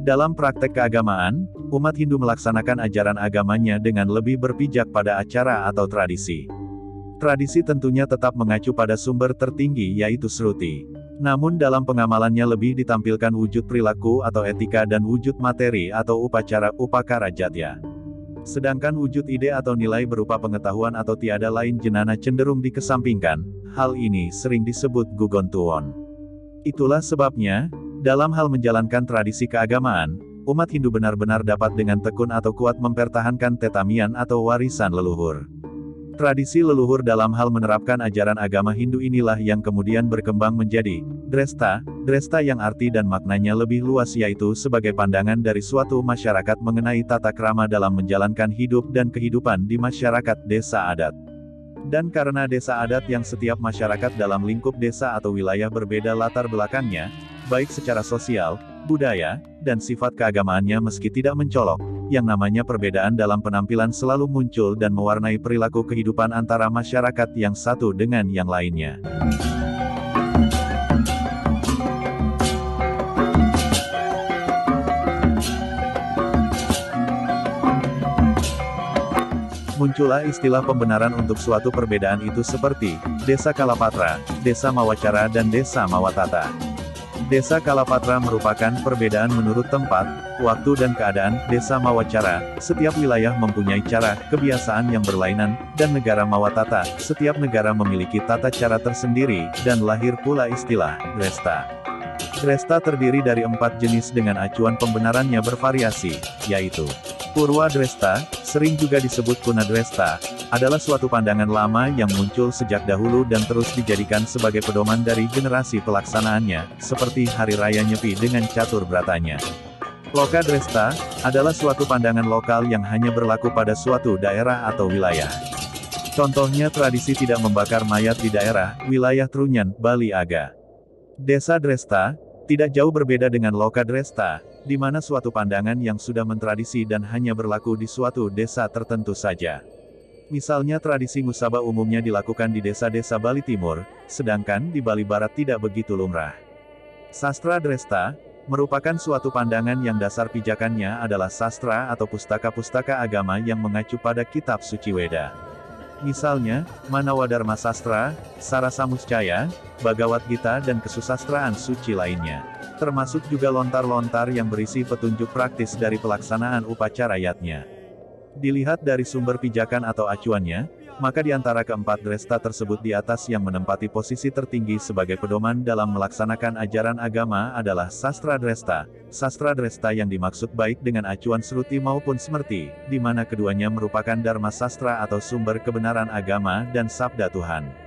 Dalam praktek keagamaan, umat Hindu melaksanakan ajaran agamanya dengan lebih berpijak pada acara atau tradisi. Tradisi tentunya tetap mengacu pada sumber tertinggi yaitu Shruti. Namun dalam pengamalannya lebih ditampilkan wujud perilaku atau etika dan wujud materi atau upacara upakara jatya. Sedangkan wujud ide atau nilai berupa pengetahuan atau tiada lain jenana cenderung dikesampingkan. Hal ini sering disebut gugontuon. Itulah sebabnya, dalam hal menjalankan tradisi keagamaan, umat Hindu benar-benar dapat dengan tekun atau kuat mempertahankan tetamian atau warisan leluhur. Tradisi leluhur dalam hal menerapkan ajaran agama Hindu inilah yang kemudian berkembang menjadi dresta yang arti dan maknanya lebih luas yaitu sebagai pandangan dari suatu masyarakat mengenai tata krama dalam menjalankan hidup dan kehidupan di masyarakat desa adat. Dan karena desa adat yang setiap masyarakat dalam lingkup desa atau wilayah berbeda latar belakangnya, baik secara sosial, budaya, dan sifat keagamaannya meski tidak mencolok, yang namanya perbedaan dalam penampilan selalu muncul dan mewarnai perilaku kehidupan antara masyarakat yang satu dengan yang lainnya. Muncullah istilah pembenaran untuk suatu perbedaan itu seperti Desa Kalapatra, Desa Mawacara dan Desa Mawatata. Desa Kalapatra merupakan perbedaan menurut tempat, waktu dan keadaan. Desa Mawacara, setiap wilayah mempunyai cara, kebiasaan yang berlainan, dan negara Mawatata, setiap negara memiliki tata cara tersendiri, dan lahir pula istilah Dresta. Dresta terdiri dari 4 jenis dengan acuan pembenarannya bervariasi, yaitu Purwa Dresta, sering juga disebut Kuna Dresta, adalah suatu pandangan lama yang muncul sejak dahulu dan terus dijadikan sebagai pedoman dari generasi pelaksanaannya, seperti Hari Raya Nyepi dengan catur beratanya. Loka Dresta, adalah suatu pandangan lokal yang hanya berlaku pada suatu daerah atau wilayah. Contohnya tradisi tidak membakar mayat di daerah, wilayah Trunyan, Bali Aga. Desa Dresta, tidak jauh berbeda dengan Loka Dresta, di mana suatu pandangan yang sudah mentradisi dan hanya berlaku di suatu desa tertentu saja. Misalnya tradisi musabah umumnya dilakukan di desa-desa Bali Timur, sedangkan di Bali Barat tidak begitu lumrah. Sastra Dresta, merupakan suatu pandangan yang dasar pijakannya adalah sastra atau pustaka-pustaka agama yang mengacu pada kitab suci Weda. Misalnya, Manawadharma Sastra, Sarasamuscaya, Bhagavad Gita dan kesusastraan suci lainnya. Termasuk juga lontar-lontar yang berisi petunjuk praktis dari pelaksanaan upacara yatnya. Dilihat dari sumber pijakan atau acuannya, maka di antara keempat dresta tersebut di atas yang menempati posisi tertinggi sebagai pedoman dalam melaksanakan ajaran agama adalah Sastra Dresta. Sastra Dresta yang dimaksud baik dengan acuan Shruti maupun Smrti, di mana keduanya merupakan Dharma Sastra atau sumber kebenaran agama dan sabda Tuhan.